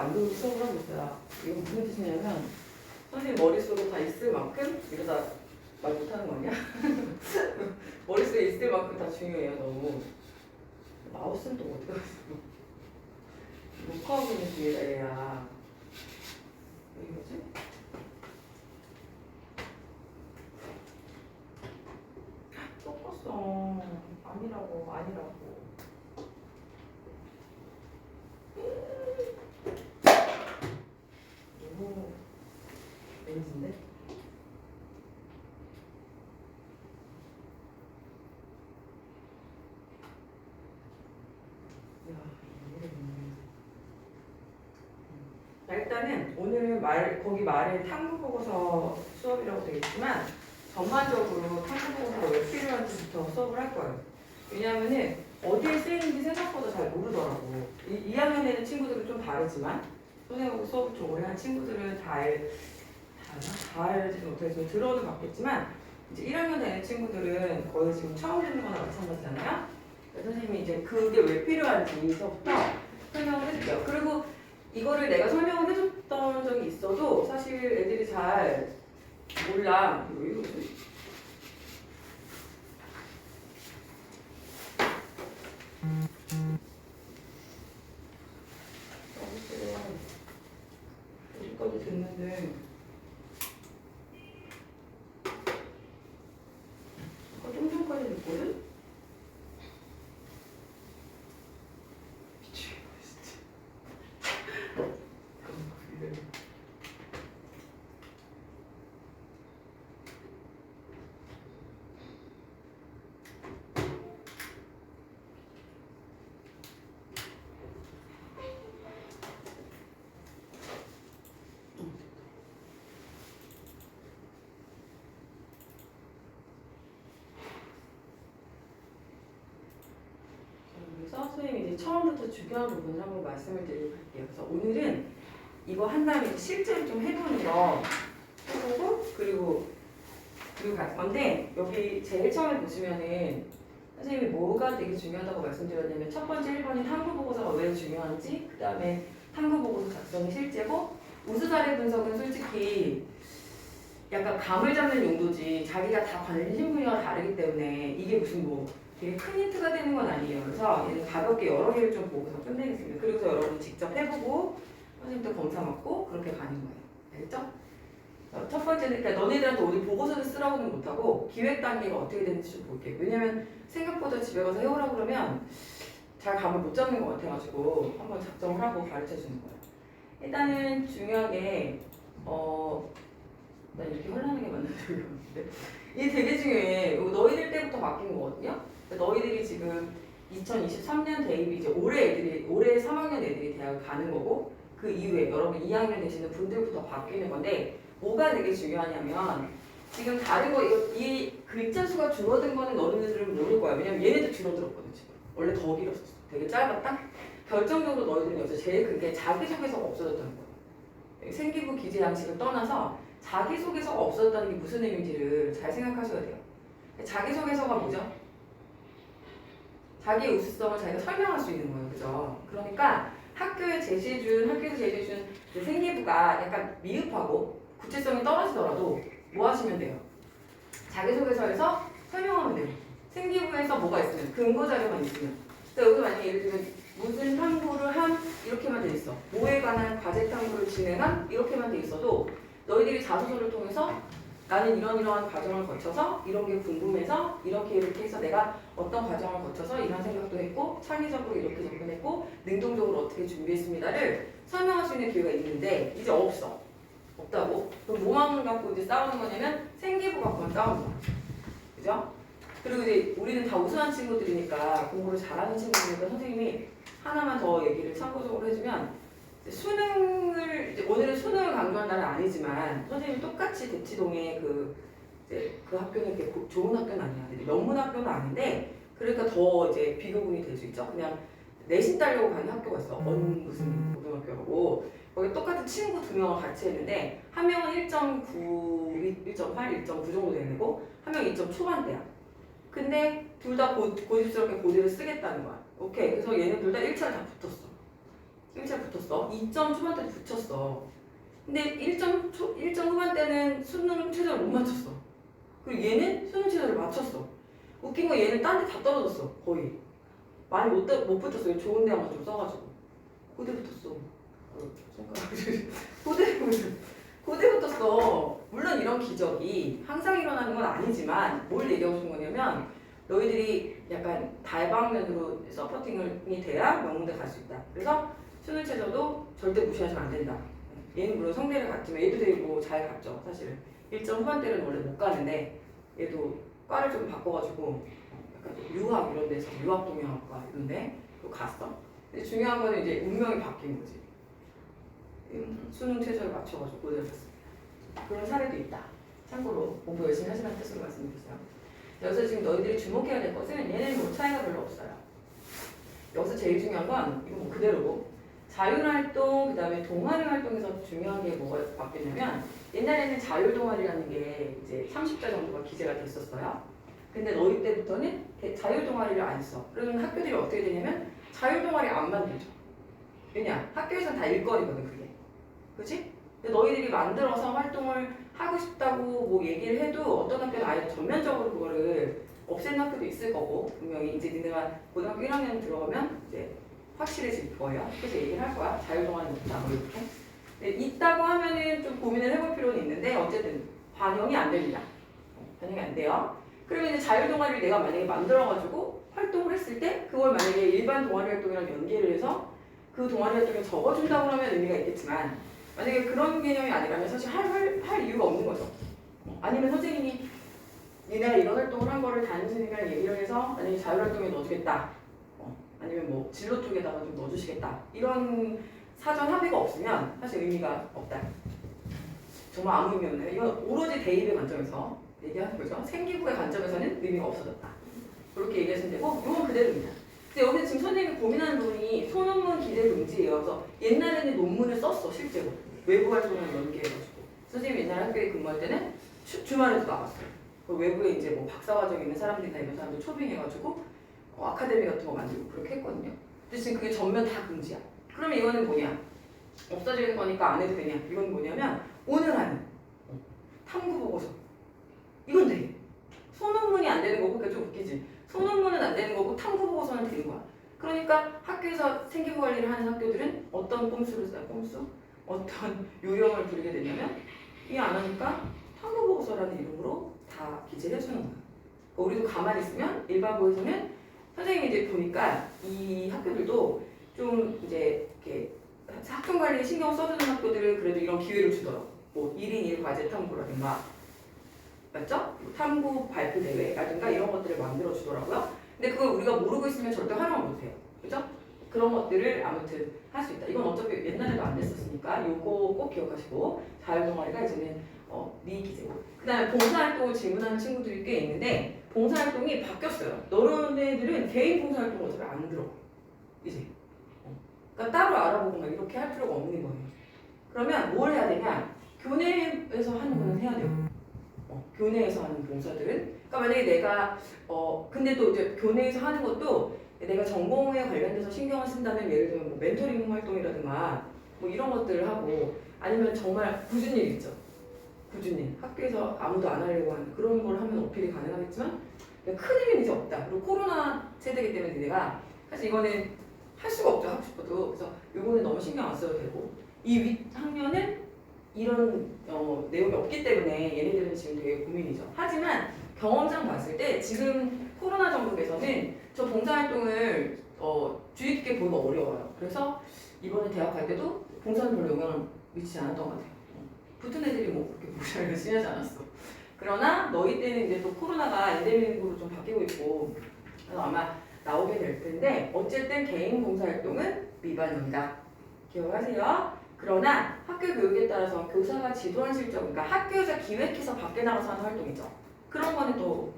만들고 수업을 하고 있어요. 이건 무슨 뜻이냐면 선생님 머릿속에 다 있을 만큼 이거 다 말 못하는 거 아니야? 머릿속에 있을 만큼 다 중요해요. 너무. 마우스는 또 어디 갔어? 녹화하고 있는 중이다 얘야. 왜 이러지? 또 껐어. 아니라고. 너무 렌즈인데? 자, 일단은 오늘 거기 말에 탐구보고서 수업이라고 되어 있지만 전반적으로 탐구보고서가 왜 필요한지부터 수업을 할 거예요. 왜냐하면은 어디에 쓰이는지 생각보다 잘 모르더라고. 2학년에는 친구들은 좀 다르지만 선생님하고 수업을 좀 오래 한 친구들은 다 알지는 못하지만 들어는 봤겠지만 이제 1학년 되는 친구들은 거의 지금 처음 듣는 거나 마찬가지잖아요. 그래서 선생님이 이제 그게 왜 필요한지서부터 설명을 해줄게요. 그리고 이거를 내가 설명을 해줬던 적이 있어도 사실 애들이 잘 몰라. 왜 이러지? 여기까지 됐는데 좀 전까지 됐거든? 미치겠네 진짜. 그래서 선생님이 이제 처음부터 중요한 부분을 한번 말씀을 드리고 갈게요. 그래서 오늘은 이거 한 다음에 실제로 좀 해보는 거 해보고 그리고 갈 건데 여기 제일 처음에 보시면은 선생님이 뭐가 되게 중요하다고 말씀드렸냐면 첫 번째 1번이 탐구보고서가 왜 중요한지 그 다음에 탐구보고서 작성이 실제고 우수사례 분석은 솔직히 약간 감을 잡는 용도지 자기가 다 관심 분야가 다르기 때문에 이게 무슨 뭐 되게 큰 힌트가 되는 건 아니에요. 그래서 얘는 가볍게 여러 개를 좀 보고서 끝내겠습니다. 그리고서 여러분 직접 해보고 선생님도 검사 받고 그렇게 가는 거예요. 알겠죠? 첫 번째는 그러니까 너네들한테 오늘 보고서를 쓰라고는 못하고 기획 단계가 어떻게 되는지 좀 볼게요. 왜냐면 생각보다 집에 가서 해오라고 그러면 잘 감을 못 잡는 것 같아가지고 한번 작성을 하고 가르쳐 주는 거예요. 일단은 중요한 게 나 이렇게 혼란하게 만든 적이 없는데 이게 되게 중요해. 이거 너희들 때부터 바뀐 거거든요. 너희들이 지금 2023년 대입이 이제 올해 3학년 애들이 대학을 가는 거고 그 이후에 여러분 2학년 되시는 분들부터 바뀌는 건데 뭐가 되게 중요하냐면 지금 다른 거 이 글자 수가 줄어든 거는 너희들은 모를 거야. 왜냐면 얘네도 줄어들었거든 지금. 원래 더 길었었어. 되게 짧았다. 결정적으로 너희들은 여기서 제일 큰 게 자기소개서가 없어졌다는 거야. 생기부 기재 양식을 떠나서 자기소개서가 없어졌다는 게 무슨 의미인지를 잘 생각하셔야 돼요. 자기소개서가 뭐죠? 자기의 우수성을 자기가 설명할 수 있는 거예요. 그죠? 그러니까 학교에서 제시해준 그 생기부가 약간 미흡하고 구체성이 떨어지더라도 뭐 하시면 돼요? 자기소개서에서 설명하면 돼요. 생기부에서 뭐가 있으면 근거 자료만 있으면. 그러니까 여기 만약에 예를 들면 무슨 탐구를 한 이렇게만 돼 있어. 뭐에 관한 과제 탐구를 진행한 이렇게만 돼 있어도 너희들이 자소서를 통해서 나는 이러한 과정을 거쳐서 이런 게 궁금해서 이렇게 해서 내가 어떤 과정을 거쳐서 이런 생각도 했고 창의적으로 이렇게 접근했고 능동적으로 어떻게 준비했습니다를 설명할 수 있는 기회가 있는데 이제 없다고? 그럼 뭐만 갖고 이제 싸우는 거냐면 생기부 갖고만 싸우는 거야. 그죠? 그리고 이제 우리는 다 우수한 친구들이니까 공부를 잘하는 친구들이니까 선생님이 하나만 더 얘기를 참고적으로 해주면 수능을 이제 오늘은 수능을 강조한 날은 아니지만 선생님이 똑같이 대치동에 그 학교는 이렇게 좋은 학교는 아니야. 명문 학교는 아닌데 그러니까 더 이제 비교군이 될 수 있죠. 그냥 내신 따려고 가는 학교가 있어. 무슨 고등학교라고. 거기 똑같은 친구 2명을 같이 했는데 한 명은 1.9, 1.8, 1.9 정도 되는 거고 한 명은 2점 초반대야. 근데 둘 다 고집스럽게 고대를 쓰겠다는 거야. 오케이. 그래서 얘는 둘 다 1차를 다 붙었어. 1차 붙었어. 2점 초반때 붙였어. 근데 1점 후반때는 수능 최저를 못 맞췄어. 그리고 얘는 수능 최저를 맞췄어. 웃긴 거 얘는 딴 데 다 떨어졌어. 거의. 많이 못 붙었어. 좋은 대학만 좀 써가지고. 고대 붙었어. 고대 붙었어. 물론 이런 기적이 항상 일어나는 건 아니지만 뭘 얘기하고 싶은 거냐면 너희들이 약간 다방면으로 서포팅이 돼야 명문대 갈 수 있다. 그래서 수능 최저도 절대 무시하시면 안 된다. 얘는 물론 성대를 갔지만 얘도 되게 잘 갔죠. 사실은 1점 후반대는 원래 못 가는데 얘도 과를 좀 바꿔가지고 약간 유학 이런 데서 유학동양학과 이런데 또 갔어. 근데 중요한 거는 이제 운명이 바뀐 거지. 수능 최저를 맞춰가지고 고대를 갔습니다. 그런 사례도 있다. 참고로 공부 열심히 하시라는 뜻으로 말씀드리세요. 여기서 지금 너희들이 주목해야 될 것은 얘는 뭐 차이가 별로 없어요. 여기서 제일 중요한 건 이거 뭐 그대로고 자율활동, 그 다음에 동아리 활동에서 중요한 게 뭐가 바뀌냐면 옛날에는 자율동아리라는 게 이제 30자 정도가 기재가 됐었어요. 근데 너희 때부터는 자율동아리를 안 써. 그러면 학교들이 어떻게 되냐면 자율동아리 안 만들죠. 왜냐? 학교에서는 다 일거리거든 그게. 그치? 근데 너희들이 만들어서 활동을 하고 싶다고 뭐 얘기를 해도 어떤 학교는 아예 전면적으로 그거를 없애는 학교도 있을 거고 분명히 이제 니네가 고등학교 1학년 들어가면 이제 확실해질 거예요. 그래서 얘기를 할 거야. 자율동아리 없다 뭐 이렇게. 근데 있다고 하면은 좀 고민을 해볼 필요는 있는데 어쨌든 반영이 안 됩니다. 반영이 안 돼요. 그러면 이제 자율동아리를 내가 만약에 만들어가지고 활동을 했을 때 그걸 만약에 일반 동아리 활동이랑 연계를 해서 그 동아리 활동에 적어준다고 하면 의미가 있겠지만 만약에 그런 개념이 아니라면 사실 할 이유가 없는 거죠. 아니면 선생님이 니네가 이런 활동을 한 거를 담임선생님이랑 얘기를 해서 만약에 자율활동에 넣어주겠다. 아니면 뭐 진로 쪽에다가 좀 넣어주시겠다. 이런 사전 합의가 없으면 사실 의미가 없다. 정말 아무 의미 없네요. 이건 오로지 대입의 관점에서 얘기하는 거죠. 생기부의 관점에서는 의미가 없어졌다. 그렇게 얘기하시면 되고 이건 그대로입니다. 근데 여기 지금 선생님이 고민하는 부분이 소논문 기재 금지예요. 그래서 옛날에는 논문을 썼어 실제로. 외부 활동을 연계해가지고. 선생님이 옛날 학교에 근무할 때는 주말에도 나갔어요. 그 외부에 이제 뭐 박사과정 있는 사람들이 다 이런 사람들 초빙해가지고 아카데미 같은 거 만들고 그렇게 했거든요. 근데 지금 그게 전면 다 금지야. 그러면 이거는 뭐냐? 없어지는 거니까 안 해도 되냐? 이건 뭐냐면 오늘 하는 탐구 보고서. 이건 돼. 소논문이 안 되는 거고, 그러니까 좀 웃기지. 소논문은 안 되는 거고 탐구 보고서는 되는 거야. 그러니까 학교에서 생기부 관리를 하는 학교들은 어떤 꼼수를 써요? 꼼수? 어떤 요령을 부리게 되냐면 이 안 하니까 탐구 보고서라는 이름으로 다 기재를 해주는 거야. 그러니까 우리도 가만히 있으면 일반고에서는 선생님이 이제 보니까 이 학교들도 좀 이제 이렇게 학종 관리에 신경 써주는 학교들은 그래도 이런 기회를 주더라고. 뭐 1인 1과제 탐구라든가 맞죠? 탐구 발표 대회라든가 이런 것들을 만들어 주더라고요. 근데 그걸 우리가 모르고 있으면 절대 활용을 못해요. 그죠? 그런 것들을 아무튼 할 수 있다. 이건 어차피 옛날에도 안 됐었으니까 요거 꼭 기억하시고 자율동아리가 이제는 네 기재고. 그 다음에 봉사활동을 질문하는 친구들이 꽤 있는데 봉사활동이 바뀌었어요. 너네들은 개인 봉사활동 어차피 안 들어. 이제. 그러니까 따로 알아보고 막 이렇게 할 필요가 없는 거예요. 그러면 뭘 해야 되냐? 교내에서 하는 거는 해야 돼요. 교내에서 하는 봉사들은. 그러니까 만약에 내가 근데 또 이제 교내에서 하는 것도 내가 전공에 관련돼서 신경을 쓴다면 예를 들면 뭐 멘토링 활동이라든가 뭐 이런 것들을 하고 아니면 정말 굳은 일 있죠. 굳은 일. 학교에서 아무도 안 하려고 하는 그런 걸 하면 어필이 가능하겠지만 큰 의미는 이제 없다. 그리고 코로나 세대이기 때문에 내가 사실 이거는 할 수가 없죠. 하고 싶어도. 그래서 요거는 너무 신경 안 써도 되고 이 윗학년은 이런 내용이 없기 때문에 얘네들은 지금 되게 고민이죠. 하지만 경험상 봤을 때 지금 코로나 전국에서는 저 봉사활동을 주의 깊게 보기가 어려워요. 그래서 이번에 대학 갈 때도 봉사는 별로 영향을 미치지 않았던 것 같아요. 붙은 애들이 뭐 그렇게 봉사를 열심히 하지 않았어. 그러나 너희 때는 이제 또 코로나가 엔데믹으로 좀 바뀌고 있고 그래서 아마 나오게 될 텐데 어쨌든 개인 봉사활동은 미반입니다. 기억하세요. 그러나 학교 교육에 따라서 교사가 지도한 실적, 그러니까 학교에서 기획해서 밖에 나가서 하는 활동이죠. 그런 거는 또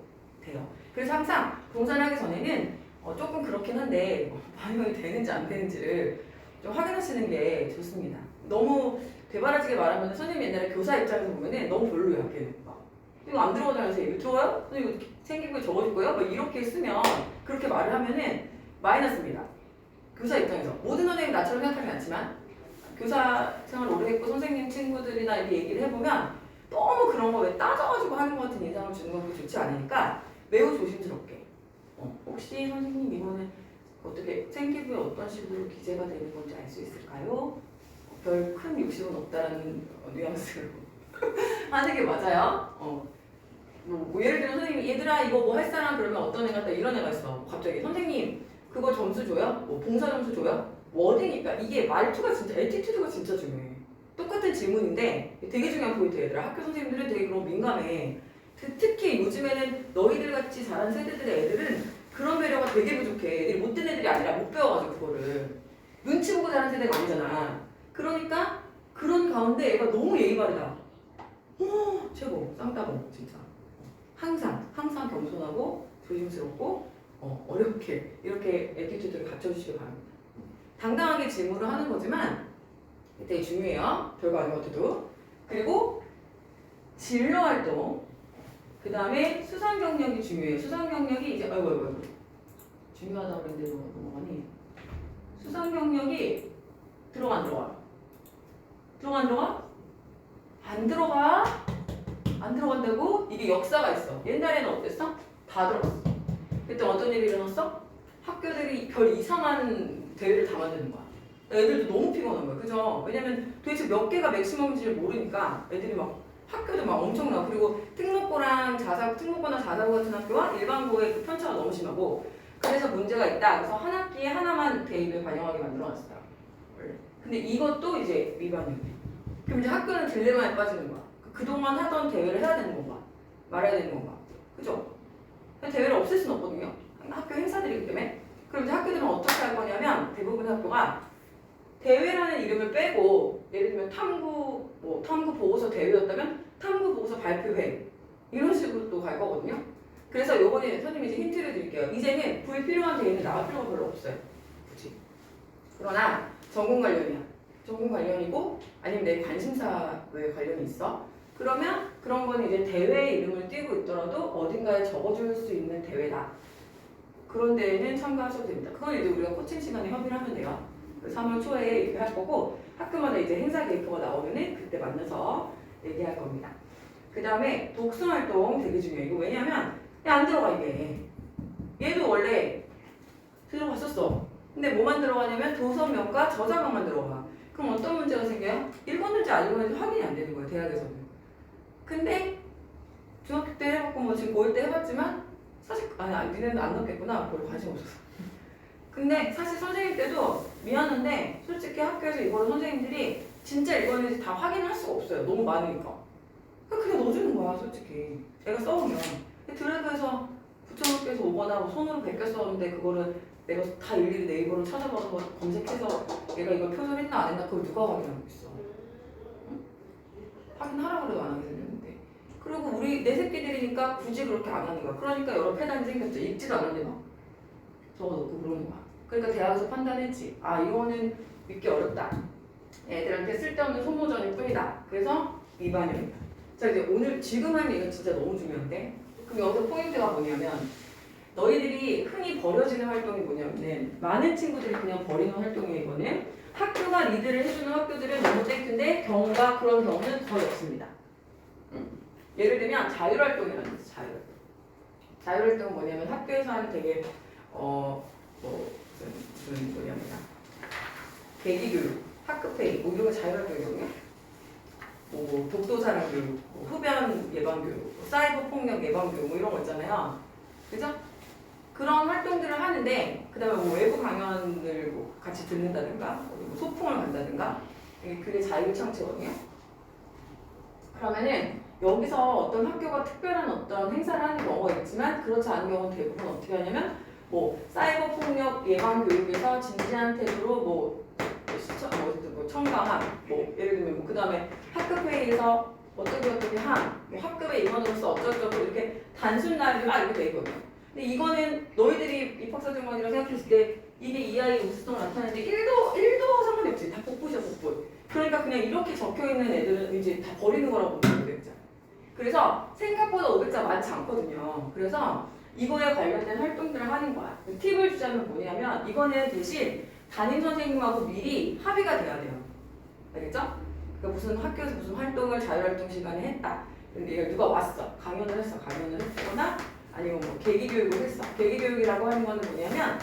돼요. 그래서 항상 봉사를 하기 전에는 조금 그렇긴 한데 반영이 되는지 안 되는지를 좀 확인하시는 게 좋습니다. 너무 되바라지게 말하면 선생님 옛날에 교사 입장에서 보면은 너무 별로야. 걔는 막 이거 안 들어가잖아요. 이거 들어가요? 선생님 이거 생기부에 적어줄 거예요? 막 이렇게 쓰면 그렇게 말을 하면은 마이너스입니다. 교사 입장에서 모든 선생님이 나처럼 생각하진 않지만 교사 생활 오래 했고 선생님 친구들이나 이렇게 얘기를 해보면 너무 그런 거 왜 따져가지고 하는 것 같은 인상을 주는 건 좋지 않으니까 매우 조심스럽게 혹시 선생님 이거는 어떻게 생기부에 어떤 식으로 기재가 되는 건지 알 수 있을까요? 별 큰 욕심은 없다라는 뉘앙스로 하는 게 맞아요. 뭐 예를 들어 선생님이 얘들아 이거 뭐 할 사람 그러면 어떤 애가 딱 이런 애가 있어. 갑자기 선생님 그거 점수 줘요? 뭐 봉사 점수 줘요? 뭐 어디니까 이게 말투가 진짜 애티튜드가 진짜 중요해. 똑같은 질문인데 되게 중요한 포인트 얘들아. 학교 선생님들은 되게 그런 민감해. 특히 요즘에는 너희들 같이 자란 세대들의 애들은 그런 배려가 되게 부족해. 애들이 못된 애들이 아니라 못 배워가지고 그거를 눈치 보고 자란 세대가 아니잖아. 그러니까 그런 가운데 애가 너무 예의 바르다. 최고 쌍따봉 진짜. 항상 겸손하고 조심스럽고 어렵게 이렇게 애티튜드를 갖춰주시길 바랍니다. 당당하게 질문을 하는 거지만 되게 중요해요. 별거 아닌 것 같아도. 그리고 진로 활동, 그 다음에 수상 경력이 중요해요. 수상 경력이 이제 아이고 중요하다고 그랬는데 넘어가니. 수상 경력이 들어가 안 들어가? 들어가 안 들어가? 안 들어가? 안 들어간다고? 이게 역사가 있어. 옛날에는 어땠어? 다 들어갔어. 그때 어떤 일이 일어났어? 학교들이 별 이상한 대회를 다 만드는 거야. 애들도 너무 피곤한 거야. 그죠? 왜냐면 도대체 몇 개가 맥시멈인지를 모르니까 애들이 막 학교도 막 엄청나. 그리고 특목고나 자사고 같은 학교와 일반고의 그 편차가 너무 심하고 그래서 문제가 있다. 그래서 한 학기에 하나만 대입을 반영하게 만들어놨어요. 근데 이것도 이제 위반이에요. 그럼 이제 학교는 딜레마에 빠지는 거야. 그동안 하던 대회를 해야 되는 건가? 말아야 되는 건가? 그죠? 대회를 없앨 수는 없거든요. 학교 행사들이기 때문에. 그럼 이제 학교들은 어떻게 할 거냐면 대부분 학교가 대회라는 이름을 빼고 예를 들면 탐구 보고서 대회였다면 탐구 보고서 발표회 이런 식으로 또 갈 거거든요. 그래서 요번에 선생님이 이제 힌트를 드릴게요. 이제는 불필요한 대회는 나갈 필요가 별로 없어요. 그치? 그러나 전공 관련이야. 전공 관련이고 아니면 내 관심사에 관련이 있어. 그러면 그런 거는 이제 대회 이름을 띄고 있더라도 어딘가에 적어줄 수 있는 대회다. 그런 데에는 참가하셔도 됩니다. 그건 이제 우리가 코칭 시간에 협의를 하면 돼요. 3월 초에 이렇게 할 거고 학교마다 이제 행사 계획표가 나오면은 그때 만나서 얘기할 겁니다. 그 다음에 독서 활동 되게 중요해요. 이거 왜냐면 안 들어가 이게. 얘도 원래 들어갔었어. 근데 뭐만 들어가냐면 도서명과 저자명만 들어가. 그럼 어떤 문제가 생겨요? 읽었는지 안 읽었는지 확인이 안 되는 거예요. 대학에서는. 근데 중학교 때 해봤고 뭐 지금 고1 때 해봤지만 사실 니네는 안 넣겠구나. 별로 관심 없었어. 근데 사실 선생님 때도 미안한데 솔직히 학교에서 이거를 선생님들이 진짜 읽었는지 다 확인할 수가 없어요. 너무 많으니까. 그냥 넣어주는 거야 솔직히. 애가 써오면. 드래그해서 부천학교에서 오거나 뭐 손으로 베껴 썼는데 그거를 내가 다 일일이 네이버로 찾아봐서 뭐 검색해서 얘가 이걸 표절했나 안 했나 그걸 누가 확인하고 있어. 응? 확인하라고 해도 안 하게 생겼는데. 그리고 우리 내 새끼들이니까 굳이 그렇게 안 하는 거야. 그러니까 여러 패단이 생겼죠. 읽지도 않았는데 막 적어놓고 그러는 거야. 그러니까 대학에서 판단했지. 아 이거는 믿기 어렵다. 애들한테 쓸데없는 소모전일 뿐이다. 그래서 위반입니다. 자 이제 오늘 지금 할 얘기가 진짜 너무 중요한데 그럼 여기서 포인트가 뭐냐면 너희들이 흔히 버려지는 활동이 뭐냐면 많은 친구들이 그냥 버리는 활동이에요. 이거는 학교가 리드를 해주는 학교들은 너무 땡큐인데 경우가 그런 경우는 거의 없습니다. 예를 들면 자율활동이라는 거 있어요. 자율활동은 뭐냐면 학교에서 하는 되게 무슨 뭐냐면 대기교육, 학급회의 뭐 이런 거 자율활동이거든요. 뭐 독도사랑 교육, 뭐 흡연 예방교육, 사이버 폭력 예방교육 뭐 이런 거 있잖아요. 그죠? 그런 활동들을 하는데 그 다음에 뭐 외부 강연을 뭐 같이 듣는다든가 뭐 소풍을 간다든가 그게 자율창체거든요. 그러면은 여기서 어떤 학교가 특별한 어떤 행사를 하는 경우가 있지만 그렇지 않은 경우는 대부분 어떻게 하냐면 뭐 사이버 폭력 예방 교육에서 진지한 태도로 뭐 청강함 뭐 예를 들면 뭐 그다음에 학급 회의에서 어떻게 함 뭐 학급의 임원으로서 어쩌고저쩌고 이렇게 단순 나열이 막 이렇게 돼 있거든요. 근데 이거는 너희들이 입학사정관이라고 생각했을 때 이게 이 아이의 우수성을 나타내는데 1도 상관이 없지. 다 복붙이야 복붙. 그러니까 그냥 이렇게 적혀있는 애들은 이제 다 버리는 거라고 보면 되죠. 그래서 생각보다 500자 많지 않거든요. 그래서 이거에 관련된 활동들을 하는 거야. 팁을 주자면 뭐냐면 이거는 대신 담임 선생님하고 미리 합의가 돼야 돼요. 알겠죠? 그러니까 무슨 학교에서 무슨 활동을 자율활동 시간에 했다. 근데 얘가 누가 왔어. 강연을 했거나 아니면 뭐 계기교육을 했어. 계기교육이라고 하는 거는 뭐냐면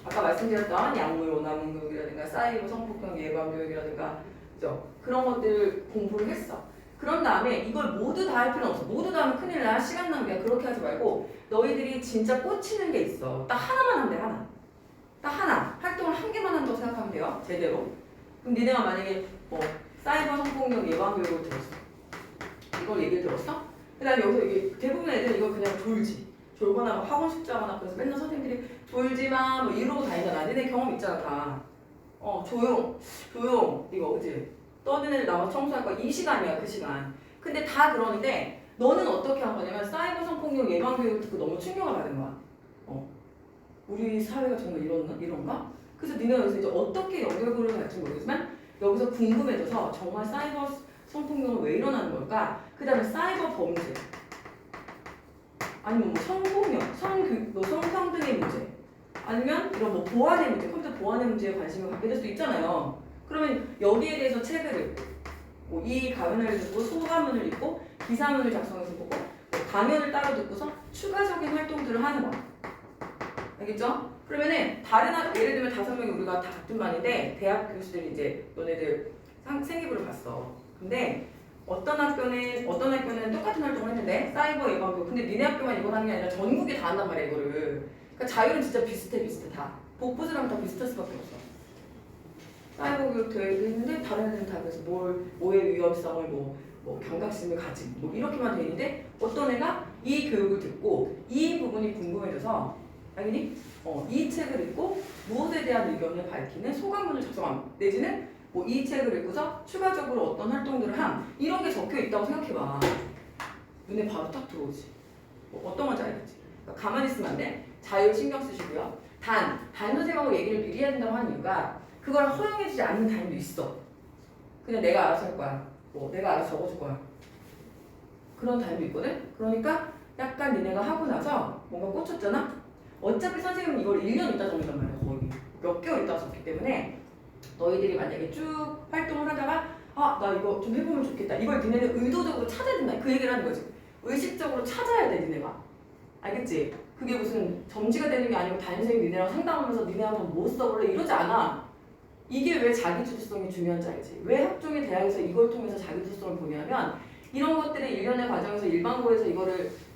아까 말씀드렸던 약물 오남용 교육이라든가 사이버 성폭력 예방 교육이라든가 그죠? 그런 것들 공부를 했어. 그런 다음에 이걸 모두 다 할 필요는 없어. 모두 다 하면 큰일 나. 시간 낭비야. 그렇게 하지 말고 너희들이 진짜 꽂히는 게 있어. 딱 하나만 하면 돼. 하나. 딱 하나. 활동을 한 개만 한다고 생각하면 돼요. 제대로. 그럼 니네가 만약에 뭐 사이버 성폭력 예방 교육을 들었어. 이걸 얘기를 들었어? 그 다음에 여기서 이게 대부분 애들은 이걸 그냥 졸지. 졸거나 막 학원 숙제하거나 그래서 맨날 선생님들이 졸지마 뭐 이러고 다니잖아. 니네 경험 있잖아 다. 조용 이거 그치? 떠드는 애들 나와서 청소할 거야. 이 시간이야 그 시간. 근데 다 그러는데 너는 어떻게 한 거냐면 사이버 성폭력 예방 교육 듣고 너무 충격을 받은 거야. 우리 사회가 정말 이런가? 그래서 니네가 여기서 이제 어떻게 연결고리를 갈지 모르겠지만 여기서 궁금해져서 정말 사이버 성폭력은 왜 일어나는 걸까? 그 다음에 사이버 범죄 아니면 뭐 성폭력, 성평등의 문제 아니면 이런 뭐 보안의 문제, 컴퓨터 보안의 문제에 관심을 갖게 될 수도 있잖아요. 그러면 여기에 대해서 책을 읽고 뭐 이 강연을 듣고 소감문을 읽고 기사문을 작성해서 보고 뭐 강연을 따로 듣고서 추가적인 활동들을 하는 거야. 알겠죠? 그러면은 예를 들면 5명이 우리가 다 같은 반인데 대학 교수들이 이제 너네들 생기부를 봤어. 근데 어떤 학교는 똑같은 활동을 했는데 사이버 예방교육. 근데 니네 학교만 이걸 하는 게 아니라 전국이 다 한단 말이야 이거를. 그러니까 자율은 진짜 비슷해 다. 복부즈랑 다 비슷할 수밖에 없어. 사이버 교육 대회도 했는데 다른 애들은 다 그래서 뭐의 위험성을 뭐 경각심을 가지고 뭐 이렇게만 돼 있는데 어떤 애가 이 교육을 듣고 이 부분이 궁금해져서 당연히 이 책을 읽고 무엇에 대한 의견을 밝히는 소감문을 작성함 내지는 뭐 이 책을 읽고서 추가적으로 어떤 활동들을 함 이런 게 적혀 있다고 생각해봐. 눈에 바로 딱 들어오지. 어떤 건지 알겠지. 그러니까 가만히 있으면 안 돼. 자율 신경 쓰시고요. 단 선생님하고 얘기를 미리 해야 된다고 하는 이유가 그걸 허용해주지 않는 담임도 있어. 그냥 내가 알아서 할 거야. 내가 알아서 적어줄 거야. 그런 담임도 있거든. 그러니까 약간 니네가 하고 나서 뭔가 꽂혔잖아. 어차피 선생님은 이걸 1년 있다 적는단 말이야. 거의 몇 개월 있다 적기 때문에 너희들이 만약에 쭉 활동을 하다가 나 이거 좀 해보면 좋겠다. 이걸 니네는 의도적으로 찾아야 된다. 그 얘기를 하는 거지. 의식적으로 찾아야 돼 니네가. 알겠지? 그게 무슨 점지가 되는 게 아니고 담임선생님 니네랑 상담하면서 니네한테 뭐 써볼래 이러지 않아. 이게 왜 자기주도성이 중요한지 알지? 왜 학종의 대학에서 이걸 통해서 자기주도성을 보냐면 이런 것들을 일련의 과정에서 일반고에서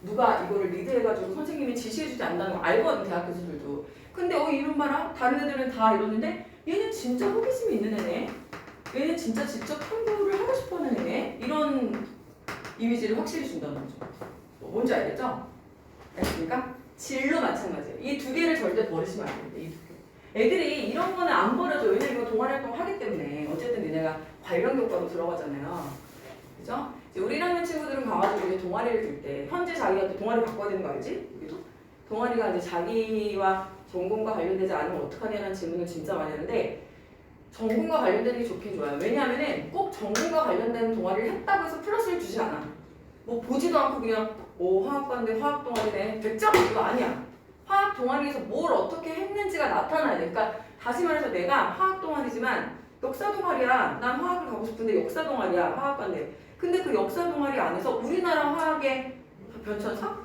누가 이거를 리드해가지고 선생님이 지시해주지 않는다는 걸 알거든 대학 교수들도. 근데 이름 봐라 다른 애들은 다 이러는데 얘는 진짜 호기심이 있는 애네. 얘는 진짜 직접 탐구를 하고 싶어하는 애네. 이런 이미지를 확실히 준다는 거죠. 뭔지 알겠죠? 알겠습니까? 질로 마찬가지예요. 이 두 개를 절대 버리시면 안 됩니다. 이 두 개. 애들이 이런 거는 안 버려져. 왜냐면 이거 동아리 활동 하기 때문에. 어쨌든 니네가 관련 교과로 들어가잖아요. 그죠? 이제 우리 1학년 친구들은 가가지고 이제 동아리를 들 때 현재 자기가 또 동아리 바꿔야 되는 거 알지? 여기도? 동아리가 이제 자기와 전공과 관련되지 않으면 어떡하냐는 질문을 진짜 많이 하는데 전공과 관련되는 게 좋긴 좋아요. 왜냐하면은 꼭 전공과 관련된 동아리를 했다고 해서 플러스를 주지 않아. 뭐 보지도 않고 그냥 화학과인데 화학 동아리네 100점 이거 아니야. 화학 동아리에서 뭘 어떻게 했는지가 나타나야 돼. 그러니까 다시 말해서 내가 화학 동아리지만 역사 동아리야. 난 화학을 가고 싶은데 역사 동아리야. 화학과인데. 근데 그 역사 동아리 안에서 우리나라 화학의 변천사?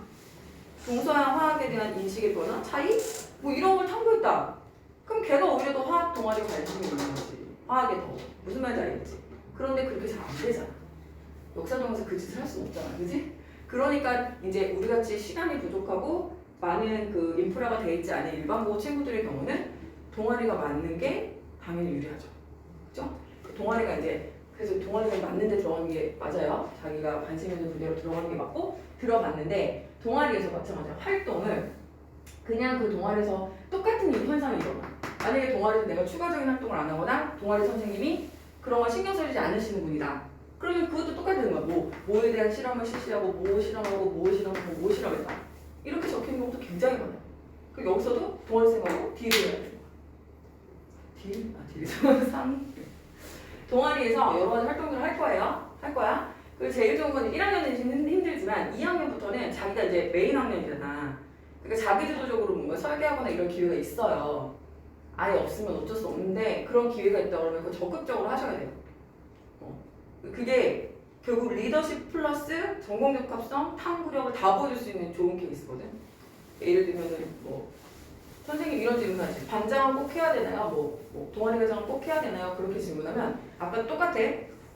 동서양 화학에 대한 인식의 변화? 차이? 뭐 이런 걸 탐구했다. 그럼 걔가 오히려 더 화학 동아리 관심이 있는 거지. 화학에 더. 무슨 말인지 알겠지? 그런데 그렇게 잘 안 되잖아. 역사 동아리에서 그 짓을 할 수는 없잖아. 그지? 그러니까 이제 우리같이 시간이 부족하고 많은 그 인프라가 돼 있지 않은 일반고 친구들의 경우는 동아리가 맞는 게 당연히 유리하죠. 그죠? 동아리가 이제 그래서 동아리가 맞는데 들어가는 게 맞아요. 자기가 관심 있는 분야로 들어가는 게 맞고 들어갔는데 동아리에서 마찬가지로 활동을 그냥 그 동아리에서 똑같은 현상이 일어나. 만약에 동아리에서 내가 추가적인 활동을 안 하거나 동아리 선생님이 그런 걸 신경 쓰지 않으시는 분이다. 그러면 그것도 똑같은 거야. 뭐에 대한 실험을 실시하고 뭐 실험하고 뭐 실험했다. 이렇게 적힌 경우도 굉장히 많아요. 그 여기서도 동아리 생각하고 딜을 해야 되는 거야. 딜? 동아리에서 여러 가지 활동들을 할 거야. 그리고 제일 좋은 건 1학년은 힘들지만 2학년부터는 자기가 이제 메인 학년이잖아. 그러니까 자기주도적으로 뭔가 설계하거나 이런 기회가 있어요. 아예 없으면 어쩔 수 없는데 그런 기회가 있다 그러면 그거 적극적으로 하셔야 돼요. 그게 결국 리더십 플러스 전공적합성, 탐구력을 다 보여줄 수 있는 좋은 케이스거든. 예를 들면은 뭐 선생님 이런 질문하지. 반장은 꼭 해야 되나요? 뭐 동아리 과정은 꼭 해야 되나요? 그렇게 질문하면 아까 똑같아.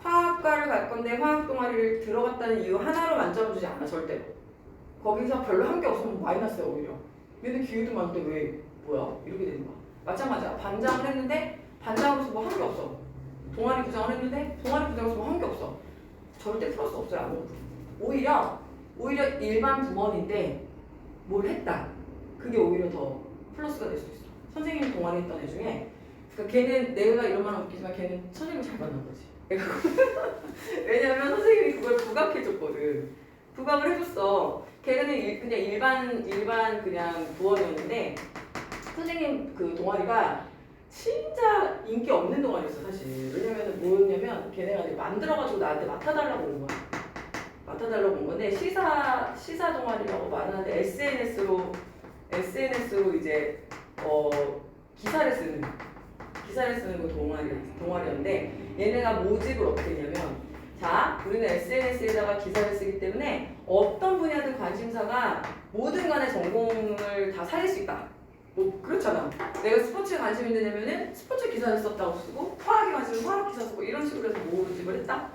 화학과를 갈 건데 화학 동아리를 들어갔다는 이유 하나로 만점을 주지 않아 절대로. 거기서 별로 한 게 없으면 마이너스야 오히려. 얘는 기회도 많은데 왜 뭐야 이렇게 되는 거야. 마찬가지야. 반장을 했는데 반장으로서 뭐 한 게 없어. 동아리 부장을 했는데 동아리 부장으로서 뭐 한 게 없어. 절대 플러스 없어요. 아무것도. 오히려 일반 부원인데 뭘 했다. 그게 오히려 더 플러스가 될 수 있어. 선생님이 동아리 했던 애 중에 그러니까 걔는 내가 이런 말은 웃기지만 걔는 선생님을 잘 만난 거지. 왜냐면 선생님이 그걸 부각해줬거든. 부각을 해줬어. 걔는 그냥 일반 그냥 부원이었는데 선생님 그 동아리가 진짜 인기 없는 동아리였어 사실. 왜냐면 뭐였냐면 걔네가 이제 만들어가지고 나한테 맡아달라고 온 거야. 맡아달라고 온 건데 시사 동아리라고 말하는데 SNS로 이제 기사를 쓰는 그 동아리였는데 얘네가 모집을 어떻게 했냐면 자 우리는 SNS에다가 기사를 쓰기 때문에 어떤 분야든 관심사가 모든 간의 전공을 다 살릴 수 있다. 뭐 그렇잖아. 내가 스포츠에 관심 있는 애면은 스포츠 기사를 썼다고 쓰고 화학에 관심 있는 화학 기사 쓰고 이런 식으로 해서 모집을 했다.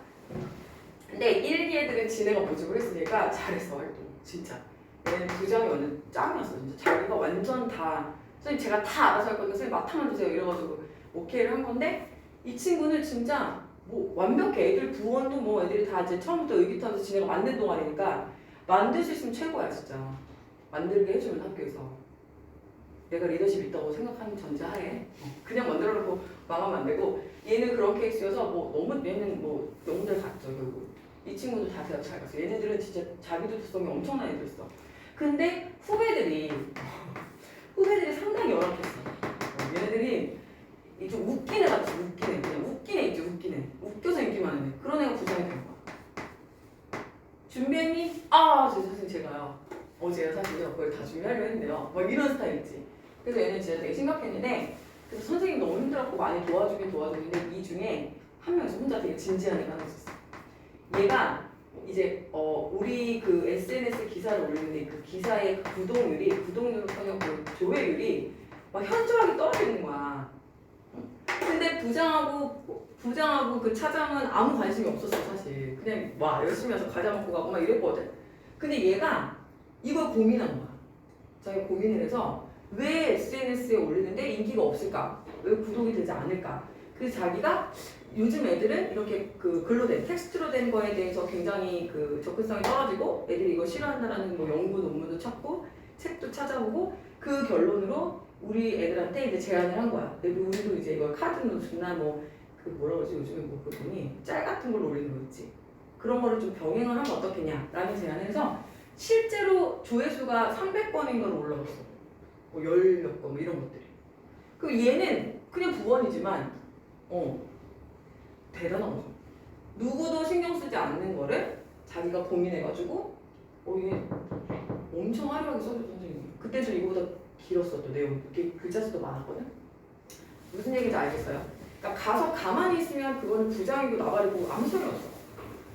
근데 1기 애들은 지네가 모집을 했으니까 잘했어 활동 진짜. 얘는 부장이 완전 짱이었어 진짜. 자기가 완전 다 선생님 제가 다 알아서 할 거니까 선생님 맡아만 주세요 이래가지고 오케이를 한 건데 이 친구는 진짜 뭐 완벽해. 애들 부원도 뭐 애들이 다 이제 처음부터 의기투합해서 지네가 만든 동아리니까 만들 수 있으면 최고야 진짜. 만들게 해주면 학교에서. 내가 리더십 있다고 생각하는 전제하에 그냥 만들어 놓고 망하면 안 되고 얘는 그런 케이스여서 얘는 너무 잘 갔죠 결국. 이 친구도 다 대학 잘 갔어. 얘네들은 진짜 자기주도성이 엄청난 애들이었어. 근데 후배들이 상당히 열악했어. 얘네들이 좀 웃긴 애 같지. 그냥 웃긴 애 있지. 웃겨서 인기 많은 애. 그런 애가 부장이 된 거야. 준비했니? 사실 제가요. 어제 사실 그걸 다 준비하려고 했는데요. 막 이런 스타일 있지. 그래서 얘는 진짜 되게 심각했는데 그래서 선생님이 너무 힘들었고 많이 도와주는데 이 중에 한 명이 혼자 되게 진지한 애가 하나 있었어. 얘가 이제 우리 그 SNS 기사를 올리는데 그 기사의 구독률은커녕 그 조회율이 막 현저하게 떨어지는 거야. 근데 부장하고 그 차장은 아무 관심이 없었어 사실. 그냥 와 열심히 해서 과자 먹고 가고 막 이랬거든. 근데 얘가 이걸 고민한 거야. 자기가 고민을 해서 왜 SNS에 올리는데 인기가 없을까? 왜 구독이 되지 않을까? 그래서 자기가 요즘 애들은 이렇게 그 글로 된 텍스트로 된 거에 대해서 굉장히 그 접근성이 떨어지고 애들이 이거 싫어한다라는 뭐 연구 논문도 찾고 책도 찾아보고 그 결론으로 우리 애들한테 이제 제안을 한 거야. 우리도 이제 이걸 카드 노트나 뭐 그 뭐라 그러지 요즘에 뭐 그 돈이 짤 같은 걸 올리는 거 있지. 그런 거를 좀 병행을 하면 어떻겠냐라는 제안을 해서 실제로 조회수가 300건인가로 올라갔어. 뭐 열 몇 건 뭐 이런 것들이. 그럼 얘는 그냥 부원이지만 대단한 거죠. 누구도 신경 쓰지 않는 거를 자기가 고민해가지고 이게 엄청 화려하게 써줬던 선생님이. 그때 좀 이거보다 길었어 또 내용. 이렇게 글자 수도 많았거든. 무슨 얘기인지 알겠어요? 그러니까 가서 가만히 있으면 그거는 부장이고 나발이고 아무 소용이 없어.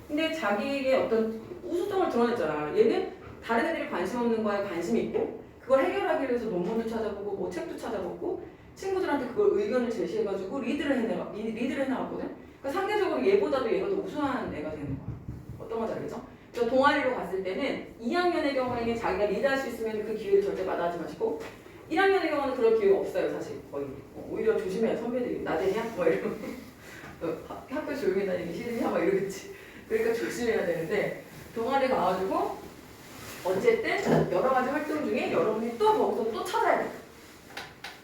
근데 자기에게 어떤 우수성을 드러냈잖아. 얘는 다른 애들이 관심 없는 거에 관심이 있고 그걸 해결하기 위해서 논문도 찾아보고 뭐 책도 찾아보고 친구들한테 그걸 의견을 제시해가지고 리드를 해나갔거든. 그러니까 상대적으로 얘보다도 얘가 더 우수한 애가 되는 거야. 어떤 건지 알겠죠? 저 동아리로 갔을 때는 2학년의 경우에는 자기가 리드할 수 있으면 그 기회를 절대 마다하지 마시고 1학년의 경우는 그럴 기회가 없어요 사실 거의. 오히려 조심해요 선배들이. 나대냐? 뭐 이러고 학교 조용히 다니기 싫으냐? 막 이러겠지. 그러니까 조심해야 되는데 동아리 가가지고 어쨌든 여러 가지 활동 중에 여러분이 또 거기서 또 찾아야 돼.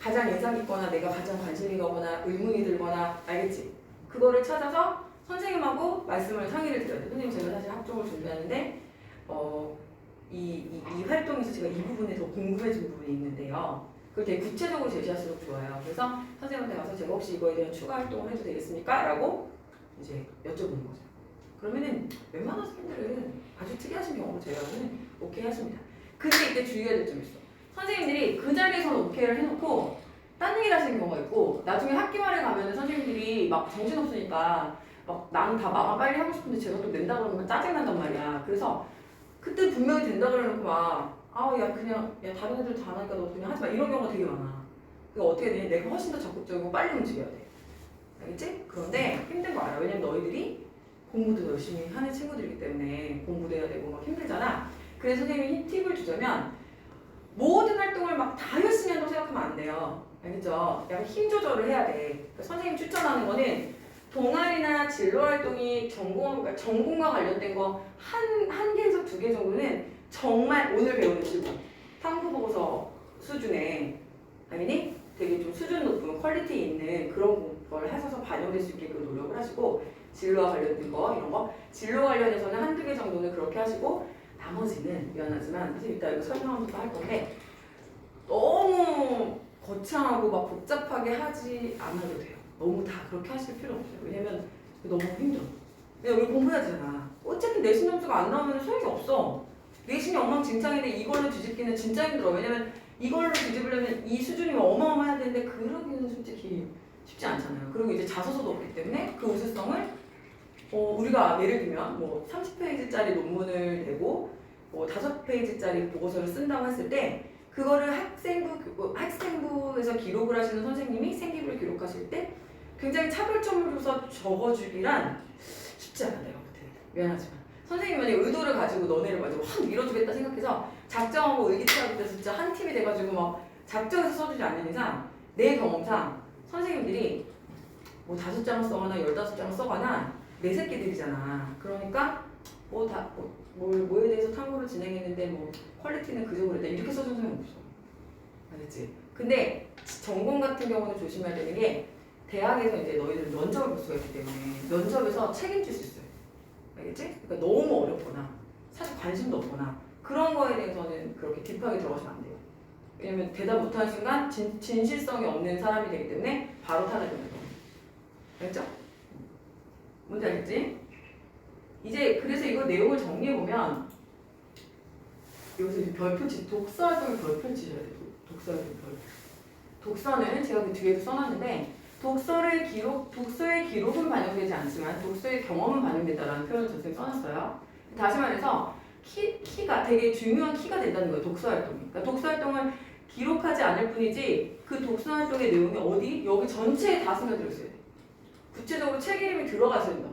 가장 인상 깊거나 내가 가장 관심이 가거나 의문이 들거나 알겠지? 그거를 찾아서 선생님하고 상의를 드려야 돼. 선생님 제가 사실 학종을 준비하는데 이 활동에서 제가 이 부분에 더 궁금해진 부분이 있는데요. 그걸 되게 구체적으로 제시할수록 좋아요. 그래서 선생님한테 가서 제가 혹시 이거에 대한 추가 활동을 해도 되겠습니까? 라고 이제 여쭤보는 거죠. 그러면은 웬만한 선생님들은 아주 특이하신 경우로 제가는 오케이 하십니다. 근데 이때 주의해야 될 점이 있어. 선생님들이 그 자리에서는 오케이를 해놓고 딴 얘기를 하시는 경우가 있고 나중에 학기 말에 가면 선생님들이 막 정신없으니까 막 나는 다 마감 빨리 하고 싶은데 제가 또 낸다 그러면 짜증난단 말이야. 그래서 그때 분명히 된다 그래놓고 막 아우 야 그냥 야 다른 애들 다 하니까 너 그냥 하지 마 이런 경우가 되게 많아. 그러니까 어떻게 되냐 내가 훨씬 더 적극적이고 빨리 움직여야 돼. 알겠지? 그런데 힘든 거 알아. 왜냐면 너희들이 공부도 열심히 하는 친구들이기 때문에 공부도 해야 되고 막 힘들잖아. 그래서 선생님이 팁을 주자면 모든 활동을 막 다 열심히 한다고 생각하면 안 돼요. 알겠죠? 약간 힘 조절을 해야 돼. 그러니까 선생님 추천하는 거는 동아리나 진로 활동이 그러니까 전공과 관련된 거 한 개에서 두 개 정도는 정말 오늘 배우는 질문 탐구 보고서 수준의 당연히 되게 좀 수준 높은 퀄리티 있는 그런 걸 하셔서 반영될 수 있게끔 노력을 하시고 진로와 관련된 거 이런 거 진로 관련해서는 한두 개 정도는 그렇게 하시고 나머지는 미안하지만 사실 이따 이거 설명부터 할 건데 너무 거창하고 막 복잡하게 하지 않아도 돼요. 너무 다 그렇게 하실 필요 없어요. 왜냐면 너무 힘들어. 내가 우리 공부해야 되잖아. 어쨌든 내신 점수가 안 나오면 소용이 없어. 내신이 엉망진창인데 이걸로 뒤집기는 진짜 힘들어. 왜냐면 이걸로 뒤집으려면 이 수준이 어마어마해야 되는데 그러기는 솔직히 쉽지 않잖아요. 그리고 이제 자소서도 없기 때문에 그 우수성을 우리가 예를 들면 뭐 30페이지짜리 논문을 내고 뭐 5페이지짜리 보고서를 쓴다고 했을 때 그거를 학생부에서 기록을 하시는 선생님이 생기부를 기록하실 때 굉장히 차별점을 줘서 적어주기란 쉽지 않아요. 내가 볼 때는. 미안하지만 선생님이 만약에 의도를 가지고 너네를 가지고 확 밀어주겠다 생각해서 작정하고 의기투합할 때 진짜 한 팀이 돼가지고 막 작정해서 써주지 않는 이상 내 경험상 선생님들이 뭐 5장을 써거나 15장을 써거나 내 새끼들이잖아. 그러니까 뭐에 대해서 탐구를 진행했는데 뭐 퀄리티는 그 정도로 이렇게 써준 사람이 없어. 알겠지? 근데 전공 같은 경우는 조심해야 되는 게 대학에서 이제 너희들 면접을 볼 수가 있기 때문에 면접에서 책임질 수 있어요. 알겠지? 그러니까 너무 어렵거나 사실 관심도 없거나 그런 거에 대해서는 그렇게 딥하게 들어가시면 안 돼요. 왜냐면 대답 못하는 순간 진실성이 없는 사람이 되기 때문에 바로 타락이 되는 거예요. 알겠죠? 뭔지 알겠지? 이제 그래서 이거 내용을 정리해보면 여기서 별표치, 독서활동을 별표치셔야 돼요. 독서활동 별표. 독서는 제가 그 뒤에도 써놨는데 독서의 기록은 반영되지 않지만 독서의 경험은 반영된다라는 표현을 선생님이 써놨어요. 다시 말해서 키가 되게 중요한 키가 된다는 거예요. 독서활동이. 그러니까 독서활동을 기록하지 않을 뿐이지 그 독서활동의 내용이 어디? 여기 전체에 다 스며들어 있어야 돼. 구체적으로 책 이름이 들어가셔야 된다.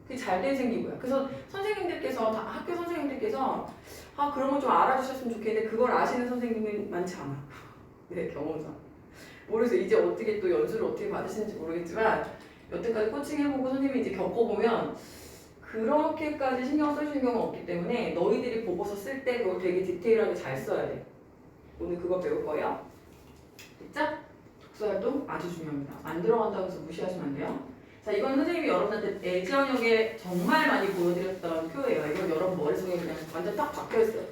그게 잘 된 생기고요. 그래서 선생님들께서 학교 선생님들께서 그런 거 좀 알아주셨으면 좋겠는데 그걸 아시는 선생님은 많지 않아. 네, 경험상. 모르겠어요. 이제 어떻게 또 연수를 어떻게 받으시는지 모르겠지만 여태까지 코칭해보고 선생님이 이제 겪어보면 그렇게까지 신경 써주는 경우는 없기 때문에 너희들이 보고서 쓸 때 그걸 되게 디테일하게 잘 써야 돼. 오늘 그거 배울 거예요. 됐죠? 독서활동 아주 중요합니다. 안 들어간다고 해서 무시하시면 안 돼요. 자, 이건 선생님이 여러분한테 예전역에 정말 많이 보여드렸던 표예요. 이건 여러분 머릿속에 그냥 완전 딱 박혀있어요.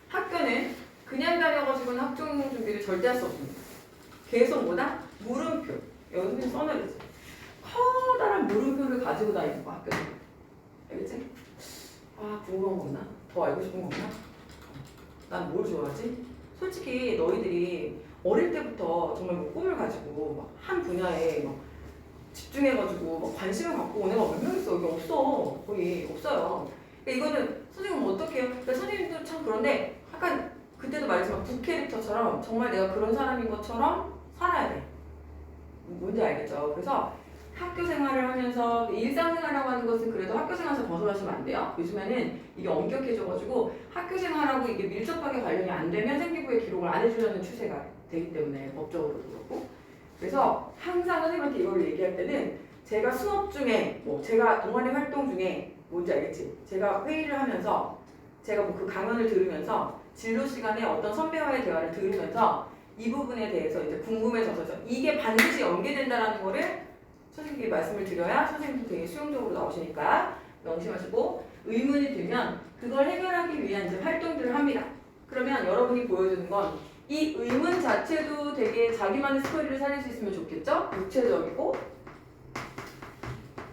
학교는 그냥 다녀가지고는 학종 준비를 절대 할 수 없습니다. 계속 뭐다? 물음표. 여기 선생님 써놔야지. 커다란 물음표를 가지고 다니는 거 학교는. 알겠지? 궁금한 거 없나? 더 알고 싶은 거 없나? 난 뭘 좋아하지? 솔직히 너희들이 어릴 때부터 정말 뭐 꿈을 가지고 한 분야에 막 집중해가지고 막 관심을 갖고 온 애가 몇 명 있어. 여기 없어. 거의 없어요. 그러니까 이거는 선생님은 어떻게 해요? 그러니까 선생님도 참 그런데 약간 그때도 말했지만 북캐릭터처럼 정말 내가 그런 사람인 것처럼 살아야 돼. 뭔지 알겠죠? 그래서 학교 생활을 하면서 일상생활이라고 하는 것은 그래도 학교 생활에서 벗어나시면 안 돼요. 요즘에는 이게 엄격해져가지고 학교 생활하고 이게 밀접하게 관련이 안 되면 생기부에 기록을 안 해주려는 추세가 되기 때문에 법적으로도 그렇고. 그래서 항상 선생님한테 이걸 얘기할 때는 제가 수업 중에 제가 동아리 활동 중에 뭔지 알겠지? 제가 회의를 하면서 제가 그 강연을 들으면서 진로 시간에 어떤 선배와의 대화를 들으면서 이 부분에 대해서 이제 궁금해져서 이게 반드시 연계된다라는 거를 선생님께 말씀을 드려야 선생님도 되게 수용적으로 나오시니까 명심하시고 의문이 들면 그걸 해결하기 위한 이제 활동들을 합니다. 그러면 여러분이 보여주는 건 이 의문 자체도 되게 자기만의 스토리를 살릴 수 있으면 좋겠죠? 구체적이고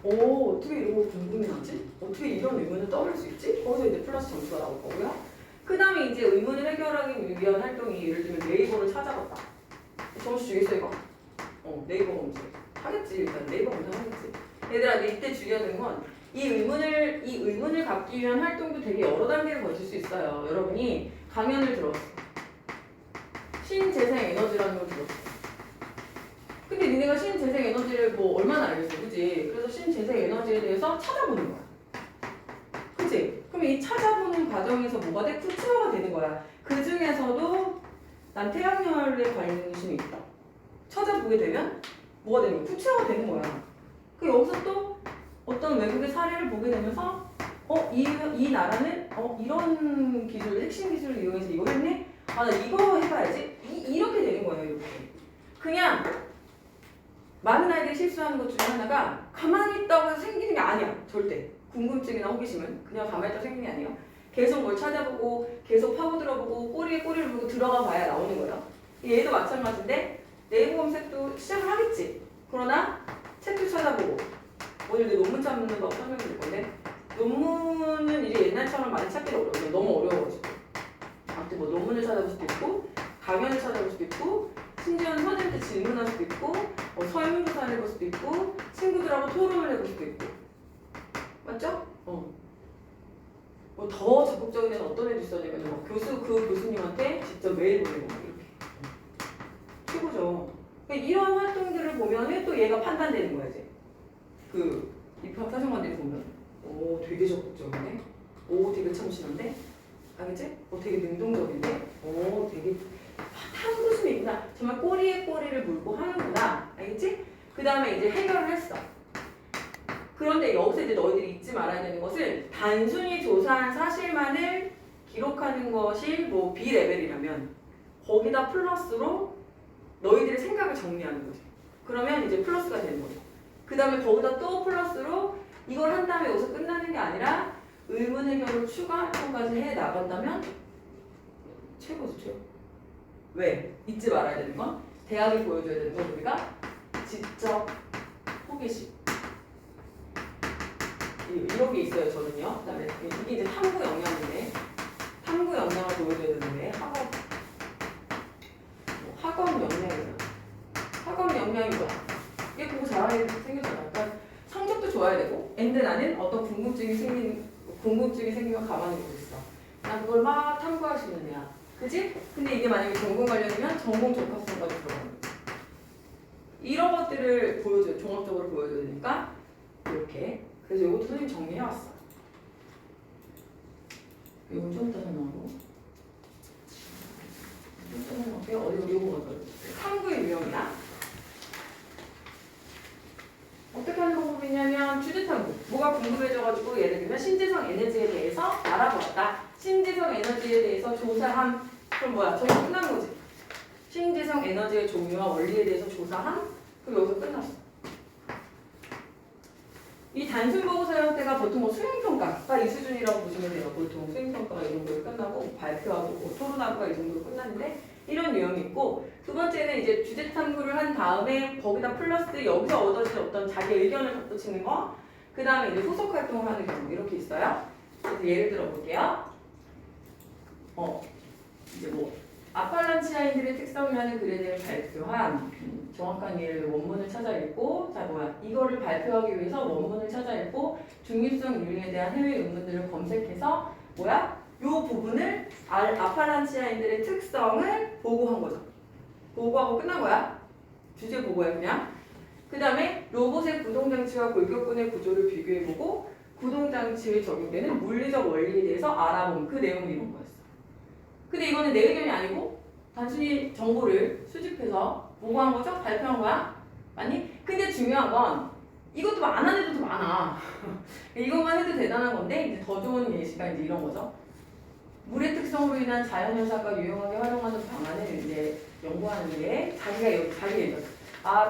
어떻게 이런 거 궁금해하지? 어떻게 이런 의문을 떠올릴 수 있지? 거기서 이제 플러스 점수가 나올 거고요. 그 다음에 이제 의문을 해결하기 위한 활동이 예를 들면 네이버를 찾아봤다. 점수 주겠어 이거? 네이버 검색 하겠지. 일단 네이버 검색 하겠지. 얘들아, 근데 이때 중요한 건 이 의문을 갖기 위한 활동도 되게 여러 단계를 거칠 수 있어요. 여러분이 강연을 들었어. 신재생 에너지라는 걸 들었어. 근데 니네가 신재생 에너지를 뭐 얼마나 알겠어, 그지? 그래서 신재생 에너지에 대해서 찾아보는 거야. 그치? 그럼 이 찾아보는 과정에서 뭐가 돼? 구체화가 되는 거야. 그 중에서도 난 태양열에 관심이 있다. 찾아보게 되면 뭐가 되는 거야? 구체화가 되는 거야. 그 여기서 또 어떤 외국의 사례를 보게 되면서 이 나라는 이런 기술, 핵심 기술을 이용해서 이거 했네? 아, 나 이거 해봐야지. 이렇게 되는 거예요, 이렇게. 그냥 많은 아이들이 실수하는 것 중에 하나가 가만히 있다고 해서 생기는 게 아니야. 절대. 궁금증이나 호기심은 그냥 가만히 있다고 생기는 게 아니에요. 계속 뭘 찾아보고 계속 파고들어보고 꼬리에 꼬리를 물고 들어가 봐야 나오는 거예요. 얘도 마찬가지인데 네이버 검색도 시작을 하겠지. 그러나 책도 찾아보고 오늘 내 논문 찾는 거 설명해 줄 건데 논문은 이제 옛날처럼 많이 찾기가 어려워요. 너무 어려워가지고. 아무튼 뭐 논문을 찾아볼 수도 있고 강연을 찾아볼 수도 있고 심지어는 선생님한테 질문할 수도 있고 설문조사를 해볼 수도 있고 친구들하고 토론을 해볼 수도 있고 맞죠? 뭐 더 적극적인 애는 어떤 애도 있었냐면 그 교수님한테 직접 메일 보내고 이렇게 최고죠. 그러니까 이런 활동들을 보면은 또 얘가 판단되는 거야 이제. 그 입학 사정관들이 보면 오 되게 적극적이네. 오 되게 참신한데. 알겠지? 되게 능동적인데. 오 되게 탐구심이 있구나. 정말 꼬리에 꼬리를 물고 하는구나. 알겠지? 그 다음에 이제 해결을 했어. 그런데 여기서 이제 너희들이 잊지 말아야 되는 것은 단순히 조사한 사실만을 기록하는 것이 뭐 B레벨이라면 거기다 플러스로 너희들의 생각을 정리하는 거지. 그러면 이제 플러스가 되는 거죠. 그 다음에 거기다 또 플러스로 이걸 한 다음에 여기서 끝나는 게 아니라 의문 해결을 추가 활동까지 해 나간다면 최고죠, 최고. 왜? 잊지 말아야 되는 건 대학이 보여줘야 되는 건 우리가 지적 호기심. 이런 게 있어요, 저는요. 그 다음에 이게 이제 탐구 역량인데 탐구 역량을 보여줘야 되는데 학업 역량이잖아. 학업 역량이 뭐야? 이게 공부 잘하는 애들 생겼잖아. 그러니까 성적도 좋아야 되고 근데 나는 어떤 궁금증이 생기면 가만히 보고 있어. 난 그걸 막 탐구할 수 있는 애야. 그지? 근데 이게 만약에 전공 관련이면 전공 적합성까지 들어가는 거야. 이런 것들을 보여줘요. 종합적으로 보여줘야 되니까 이렇게. 그래서 이것도 선생님 정리해왔어. 이건 좀 이따 설명하고. 좀 이따 설명할게요. 어디 요거 먼저. 탐구의 유형이다. 어떻게 하는 방법이냐면 주제탐구. 뭐가 궁금해져가지고 예를 들면 신재생 에너지에 대해서 알아보았다. 신재생 에너지에 대해서 조사함. 그럼 뭐야? 저기 끝난 거지. 신재생 에너지의 종류와 원리에 대해서 조사함. 그럼 여기서 끝났어. 이 단순 보고서 형태가 보통 뭐 수행평가가 이 수준이라고 보시면 돼요. 보통 수행평가가 이 정도로 끝나고 발표하고 뭐 토론하고가 이 정도로 끝나는데 이런 유형이 있고 두 번째는 이제 주제 탐구를 한 다음에 거기다 플러스 여기서 얻어진 어떤 자기 의견을 덧붙이는 거. 그 다음에 이제 후속 활동을 하는 경우 이렇게 있어요. 그래서 예를 들어 볼게요. 이제 뭐 아팔란치아인들의 특성이라는 그래들을 발표한 정확한 예를 원문을 찾아 읽고 이거를 발표하기 위해서 원문을 찾아 읽고 중립성 윤리에 대한 해외 논문들을 검색해서 요 부분을 아팔란치아인들의 특성을 보고한 거죠. 보고하고 끝난 거야. 주제 보고야 그냥. 그 다음에 로봇의 구동장치와 골격근의 구조를 비교해보고 구동장치에 적용되는 물리적 원리에 대해서 알아본 그 내용이 이런 거였어. 근데 이거는 내 의견이 아니고 단순히 정보를 수집해서 보고한 거죠? 발표한 거야? 맞니? 근데 중요한 건 이것도 안 하는 애들도 많아. 이것만 해도 대단한 건데 이제 더 좋은 예시가 이제 이런 거죠. 물의 특성으로 인한 자연현상과 유용하게 활용하는 방안을 이제 연구하는 게 자기 의견.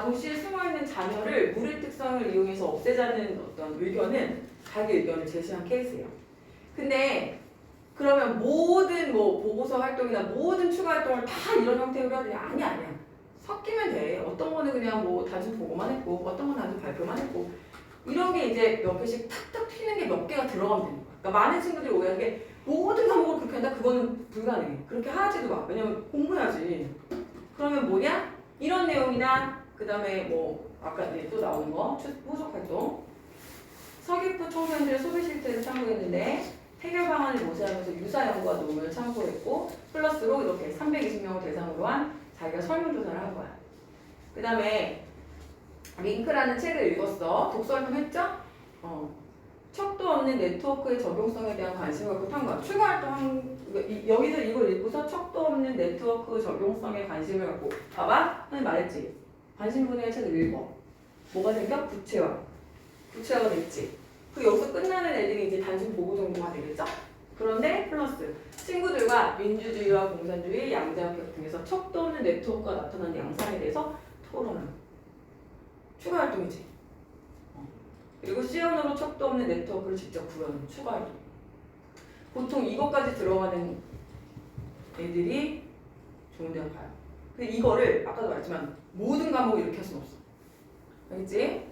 도시에 숨어있는 잔여를 물의 특성을 이용해서 없애자는 어떤 의견은 자기 의견을 제시한 케이스예요. 근데 그러면 모든 뭐 보고서 활동이나 모든 추가 활동을 다 이런 형태로 해야 되냐? 아니야. 섞이면 돼. 어떤 거는 그냥 뭐 단순 보고만 했고 어떤 건 단순 발표만 했고 이런 게 이제 몇 개씩 탁탁 튀는 게 몇 개가 들어가면 되는 거야. 그러니까 많은 친구들이 오해하는 게 모든 과목을 그렇게 한다? 그거는 불가능해. 그렇게 하지도 마. 왜냐면 공부해야지. 그러면 뭐냐? 이런 내용이나 그 다음에 뭐 아까 또 나오는 거 후속 활동 서귀포 청소년들의 소비 실태를 참고했는데 해결 방안을 모색하면서 유사 연구와 논문을 참고했고 플러스로 이렇게 320명을 대상으로 한 자기가 설문조사를 한 거야. 그 다음에 링크라는 책을 읽었어. 독서 활동 했죠? 척도 없는 네트워크의 적용성에 대한 관심을 갖고 탐구한 추가 활동 여기서 이걸 읽고서 척도 없는 네트워크 적용성에 관심을 갖고 봐봐? 선생님 말했지? 관심 분야의 책을 읽어. 뭐가 생겨? 구체화가 됐지. 그 여기서 끝나는 애들이 이제 단순 보고 정도가 되겠죠? 그런데 플러스 친구들과 민주주의와 공산주의, 양자역학 등에서 척도 없는 네트워크가 나타나는 양상에 대해서 토론하는 추가 활동이지. 그리고 C언어로 척도 없는 네트워크를 직접 구현하는 추가 활동. 보통 이것까지 들어가는 애들이 좋은 대학 가요. 근데 이거를 아까도 말했지만 모든 과목을 이렇게 할 수는 없어. 알겠지?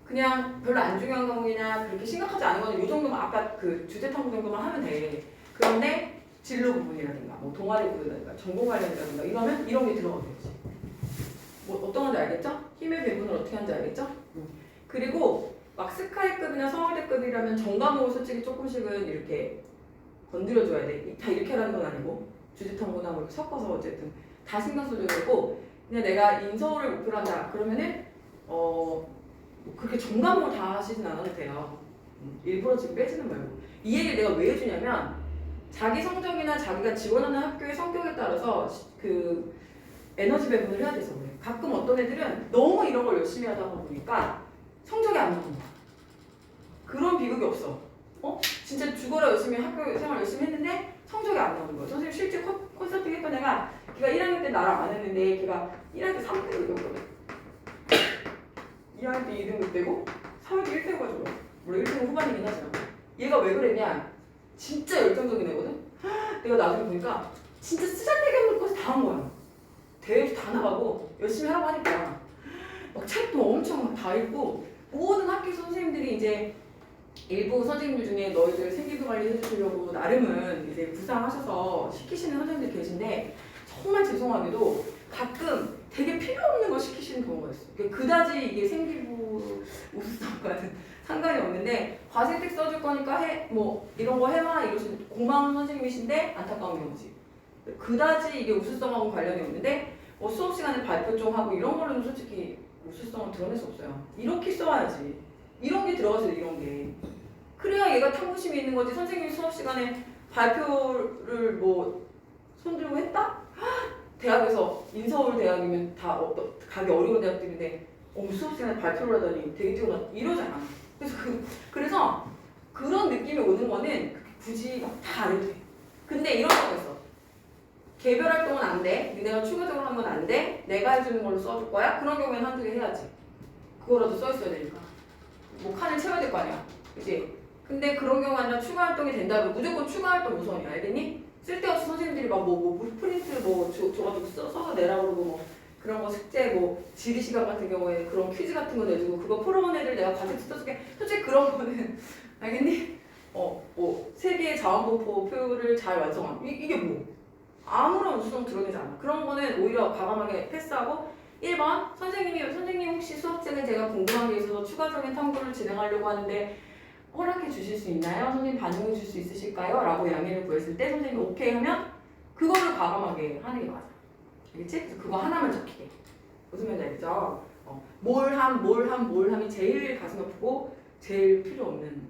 그냥 별로 안 중요한 과목이나 그렇게 심각하지 않은 거는 이 정도만 아까 그 주제탐구 정도만 하면 돼. 그런데 진로 부분이라든가 뭐 동아리 부분이라든가 전공 관련이라든가 이러면 이런 게 들어가겠지. 뭐 어떤 건지 알겠죠? 힘의 배분을 어떻게 하는지 알겠죠? 그리고 막 스카이급이나 서울대급이라면 전과목을 솔직히 조금씩은 이렇게 건드려줘야 돼. 다 이렇게 하라는 건 아니고 주제탐구나 뭐 이렇게 섞어서 어쨌든 다 신경 써줘야 되고 그냥 내가 인서울을 목표로 한다 그러면은 그렇게 전과목을 다 하시진 않아도 돼요. 일부러 지금 빼지는 말고. 이 얘기를 내가 왜 해주냐면 자기 성적이나 자기가 지원하는 학교의 성격에 따라서 그 에너지 배분을 해야 돼서 그래. 가끔 어떤 애들은 너무 이런 걸 열심히 하다 보니까 성적이 안 나오는 거야. 그런 비극이 없어. 진짜 죽어라 열심히 학교 생활 열심히 했는데 성적이 안 나오는 거야. 선생님 실제 콘서트 했던 애가 걔가 1학년 때 나랑 안 했는데 걔가 1학년 때 3등급이었거든. 2학년 때 2등급 되고 3학년 때 1등급 가지고 물론 1등급 후반이긴 하지만 얘가 왜 그랬냐 진짜 열정적인 애거든. 내가 나중에 보니까 진짜 쓰잘데기 없는 것을 다 한 거야. 대회도 다 나가고 열심히 하라고 하니까 막 책도 엄청 다 읽고 모든 학교 선생님들이 이제 일부 선생님들 중에 너희들 생기부 관리 해주시려고 나름은 이제 부상하셔서 시키시는 선생님들 계신데 정말 죄송하게도 가끔 되게 필요 없는 거 시키시는 경우가 있어요. 그다지 이게 생기부 우수성과는 상관이 없는데 과세택 써줄 거니까 뭐 이런 거 해와 이러시는 고마운 선생님이신데 안타까운 경우지. 그다지 이게 우수성하고 관련이 없는데 뭐 수업 시간에 발표 좀 하고 이런 걸로는 솔직히 우수성을 드러낼 수 없어요. 이렇게 써야지. 이런 게 들어가서 이런 게. 그래야 얘가 탐구심이 있는 거지. 선생님이 수업 시간에 발표를 뭐 손들고 했다? 대학에서 인서울 대학이면 다 가기 어려운 대학들인데 수업 시간에 발표를 하다니 되게 뛰어나 이러잖아. 그래서 그런 느낌이 오는 거는 굳이 막 다 안 해도 돼. 근데 이런 거가 있어. 개별 활동은 안 돼. 니네가 추가적으로 하는 건 안 돼. 내가 해주는 걸로 써줄 거야. 그런 경우에는 한두 개 해야지. 그거라도 써 있어야 되니까. 뭐 칸을 채워야 될 거 아니야. 그치? 근데 그런 경우가 아니라 추가 활동이 된다면 무조건 추가 활동 우선이야. 알겠니? 쓸데없이 선생님들이 막 프린트 줘가지고 써서 내라 그러고 뭐 그런 거 숙제 뭐 지리 시간 같은 경우에 그런 퀴즈 같은 거 내주고 그거 풀어본 애들 내가 과제 써줄게. 솔직히 그런 거는 알겠니? 뭐 세계의 자원분포표를 잘 완성함. 이게 뭐? 아무런 우수성 드러내지 않아. 그런 거는 오히려 과감하게 패스하고 1번 선생님 혹시 수업중에 제가 궁금한 게 있어서 추가적인 탐구를 진행하려고 하는데 허락해 주실 수 있나요? 선생님 반영해 줄 수 있으실까요? 라고 양해를 구했을 때 선생님이 오케이 하면 그거를 과감하게 하는 게 맞아. 알겠지? 그래서 그거 하나만 적히게. 무슨 말인지 알겠죠? 뭘 함이 제일 가슴 아프고 제일 필요 없는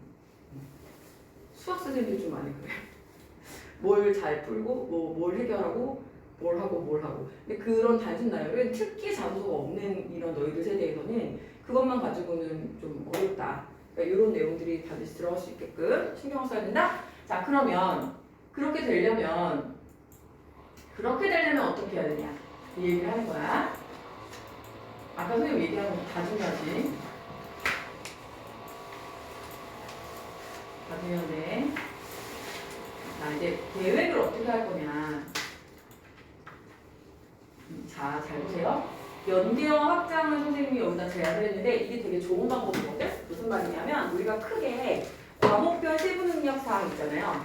수학 선생님들이 좀 많이 그래. 뭘 잘 풀고 뭘 해결하고 뭘 하고 근데 그런 단순 나열은 특기 장소가 없는 이런 너희들 세대에서는 그것만 가지고는 좀 어렵다. 그러니까 이런 내용들이 반드시 들어갈 수 있게끔 신경을 써야 된다. 자 그러면 그렇게 되려면 어떻게 해야 되냐 이 얘기를 하는 거야. 아까 선생님 얘기한 거 다 중요하지. 다 중요한데 자 이제 계획을 어떻게 할 거냐. 자 잘 보세요. 연계형 확장을 선생님이 여기다 제안을 했는데 이게 되게 좋은 방법이거든. 무슨 말이냐면 우리가 크게 과목별 세부 능력 사항 있잖아요.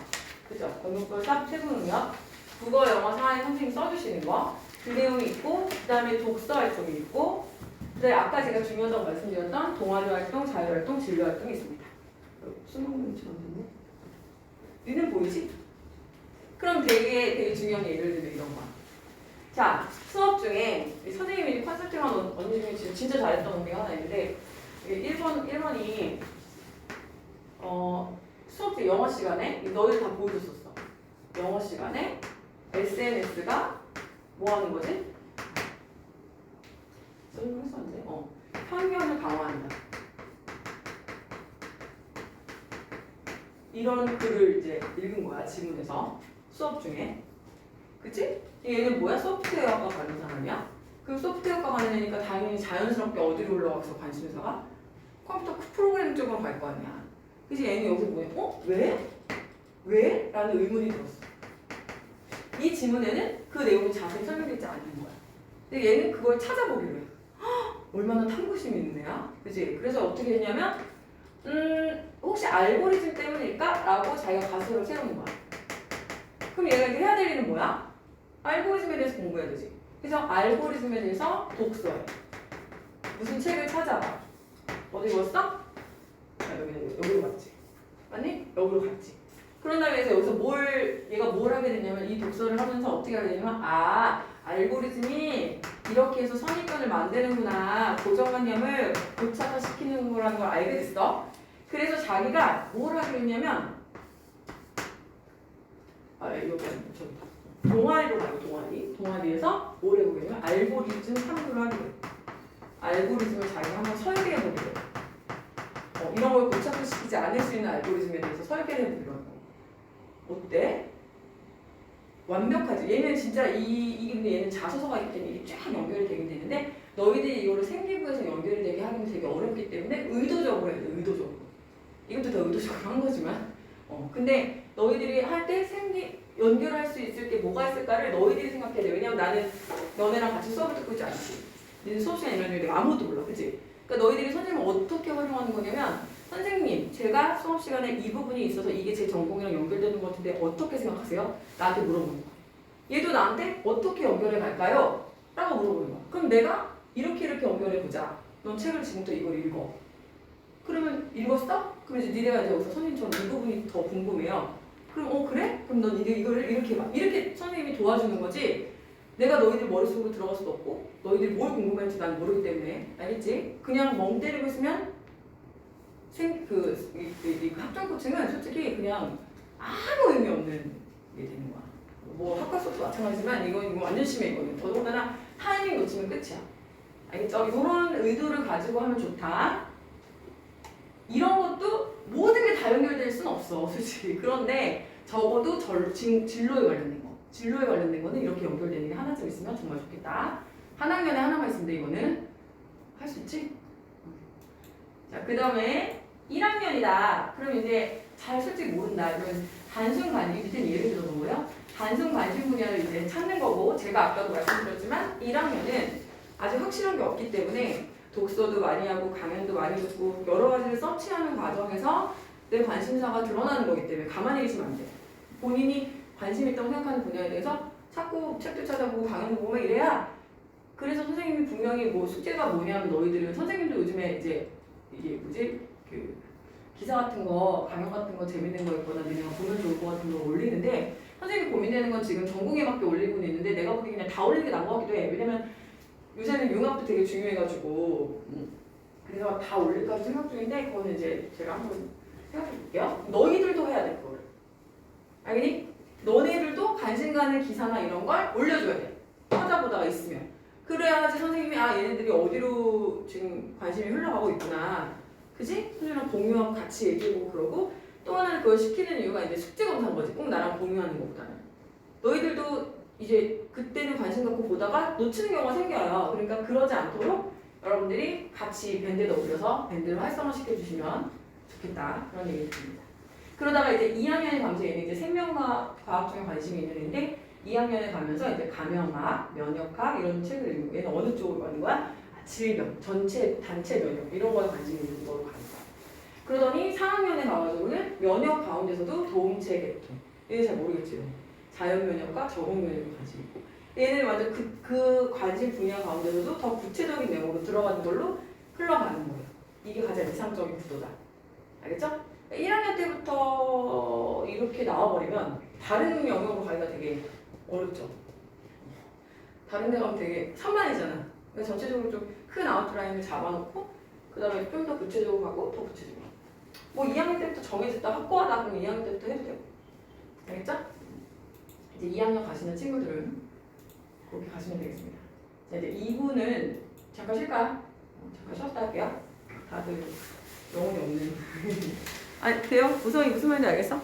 그죠? 과목별 세부 능력 국어, 영어, 사회 선생님이 써주시는 거 그 내용이 있고, 그 다음에 독서 활동이 있고, 그다음에 아까 제가 중요하다고 말씀드렸던 동아리 활동, 자율 활동, 진로 활동이 있습니다. 수능문처럼 됐네. 니는 보이지? 그럼 되게 중요한 게 예를 들면 이런 거야. 자, 수업 중에 선생님이 컨설팅한 언니 중에 진짜 잘했던 언니가 하나 있는데 1번이 수업 때 영어 시간에 너희들 다 보여줬었어. 영어 시간에 SNS가 뭐 하는 거지? 설명했었는데? 편견을 강화한다. 이런 글을 이제 읽은 거야, 지문에서. 수업 중에. 그치? 얘는 뭐야? 소프트웨어과 가는 사람이야? 그럼 소프트웨어과 가는 애니까 당연히 자연스럽게 어디로 올라가서 관심사가? 컴퓨터 프로그램 쪽으로 갈 거 아니야. 그치? 얘는 여기서 뭐야? 왜? 왜? 라는 의문이 들었어. 이 지문에는 그 내용이 자세히 설명되지 않는 거야. 근데 얘는 그걸 찾아보기로 해. 얼마나 탐구심이 있는 애야? 그치? 그래서 어떻게 했냐면 혹시 알고리즘 때문일까? 라고 자기가 가설을 세우는 거야. 그럼 얘가 이제 해야 될 일은 뭐야? 알고리즘에 대해서 공부해야 되지. 그래서 알고리즘에 대해서 독서해. 무슨 책을 찾아봐. 어디 읽었어? 자, 여기로 갔지. 맞니? 여기로 갔지. 그런 다음에 얘가 뭘 하게 되냐면 이 독서를 하면서 어떻게 하게 되냐면 알고리즘이 이렇게 해서 선입견을 만드는구나. 고정관념을 고착화시키는 거라는 걸 알게 됐어. 그래서 자기가 뭘 하기로 했냐면 동아리로 가요. 동아리에서 뭘 해보겠냐면 알고리즘 탐구를 하기로 해. 알고리즘을 자기가 한번 설계해보기로 해. 이런 걸 고착화시키지 않을 수 있는 알고리즘에 대해서 설계를 해보기로 하고. 어때? 완벽하지? 얘는 진짜 근데 얘는 자소서가 있기 때문에 이게 쫙 연결이 되긴 되는데 너희들이 이거를 생기부에서 연결이 되게 하기는 되게 어렵기 때문에 의도적으로 해야 돼. 의도적으로. 이것도 다 의도적으로 한 거지만 근데 너희들이 할 때 연결할 수 있을 게 뭐가 있을까를 너희들이 생각해야 돼. 왜냐면 나는 너네랑 같이 수업을 듣고 있지 않지. 너희들 수업 시간에 이런 일 아무것도 몰라. 그치? 그러니까 너희들이 선생님을 어떻게 활용하는 거냐면 선생님, 제가 수업 시간에 이 부분이 있어서 이게 제 전공이랑 연결되는 것 같은데 어떻게 생각하세요? 나한테 물어보는 거야. 얘도 나한테 어떻게 연결해 갈까요? 라고 물어보는 거야. 그럼 내가 이렇게 연결해 보자. 넌 책을 지금부터 이걸 읽어. 그러면 읽었어? 그럼 이제 니네가 이제 여기서 선생님처럼 이 부분이 더 궁금해요. 그럼 그래? 그럼 넌 이거를 이렇게 해봐. 이렇게 선생님이 도와주는 거지. 내가 너희들 머릿속으로 들어갈 수도 없고 너희들이 뭘 궁금할지 난 모르기 때문에 알겠지? 그냥 멍 때리고 있으면 학종 코칭은 솔직히 그냥 아무 의미 없는 게 되는 거야. 뭐 학과 수업도 마찬가지지만 이건 완전 심해 이거는. 더더군다나 타이밍 놓치면 끝이야. 알겠죠? 이런 의도를 가지고 하면 좋다. 이런 것도 모든 게 다 연결될 수는 없어, 솔직히. 그런데 적어도 진로에 관련된 거는 이렇게 연결되는 게 하나쯤 있으면 정말 좋겠다. 한 학년에 하나만 있으면 돼, 이거는. 할 수 있지? 자, 그 다음에 1학년이다. 그럼 이제 잘 솔직히 모른다. 이건 단순 관심, 밑에 예를 들어 놓은 거예요. 단순 관심 분야를 이제 찾는 거고, 제가 아까도 말씀드렸지만 1학년은 아직 확실한 게 없기 때문에 독서도 많이 하고 강연도 많이 듣고 여러 가지를 서치하는 과정에서 내 관심사가 드러나는 거기 때문에 가만히 계시면 안 돼. 본인이 관심 있다고 생각하는 분야에 대해서 자꾸 책도 찾아보고 강연도 보고 막 이래야. 그래서 선생님이 분명히 뭐 숙제가 뭐냐면 너희들은 선생님도 요즘에 이제 이게 뭐지? 그 기사 같은 거, 강연 같은 거 재밌는 거 있거나 니네가 보면 좋을 것 같은 거 올리는데 선생님이 고민되는 건 지금 전공에밖에 올리고는 있는데 내가 보기엔 그냥 다 올리는 게 나은 것 같기도 해. 왜냐면 요새는 융합도 되게 중요해가지고 그래서 다 올릴까 생각 중인데 그거는 이제 제가 한번 생각해 볼게요. 너희들도 해야 될 거를. 알겠니? 너네들도 관심 가는 기사나 이런 걸 올려줘야 돼. 찾아보다가 있으면. 그래야지 선생님이 얘네들이 어디로 지금 관심이 흘러가고 있구나. 그지? 선생님이랑 공유하고 같이 얘기해보고 그러고 또 하나는 그걸 시키는 이유가 이제 숙제 검사인 거지. 꼭 나랑 공유하는 것보다는. 너희들도 이제 그때는 관심 갖고 보다가 놓치는 경우가 생겨요. 그러니까 그러지 않도록 여러분들이 같이 밴드에 올려서 밴드를 활성화시켜주시면 좋겠다. 그런 얘기를 드립니다. 그러다가 이제 2학년에 가면서 얘는 이제 생명과학 과학 쪽에 관심이 있는 애인데 2학년에 가면서 이제 감염학, 면역학 이런 책을 읽는 거야. 얘는 어느 쪽으로 가는 거야? 질병, 단체 면역 이런 거에 관심이 있는 거로 가는 거야. 그러더니 4학년에 가가지고는 면역 가운데서도 도움체 계통. 얘는 잘 모르겠지요. 자연 면역과 적응 면역에 관심이 있고. 얘는 완전 그 관심 분야 가운데서도 더 구체적인 내용으로 들어가는 걸로 흘러가는 거예요. 이게 가장 이상적인 구도다. 알겠죠? 1학년 때부터 이렇게 나와버리면 다른 영역으로 가기가 되게 어렵죠. 다른 데 가면 되게 산만해지잖아. 그러니까 전체적으로 좀 큰 아웃라인을 잡아놓고 그 다음에 좀 더 구체적으로 가고 더 구체적으로. 뭐 2학년 때부터 정해졌다 확고하다 그러면 2학년 때부터 해도 되고. 알겠죠? 이제 2학년 가시는 친구들은 그렇게 가시면 되겠습니다. 자, 이제 2부는 잠깐 쉴까요? 잠깐 쉬었다 할게요. 다들 영혼이 없는. 아니, 돼요? 우성이 무슨 말인지 알겠어?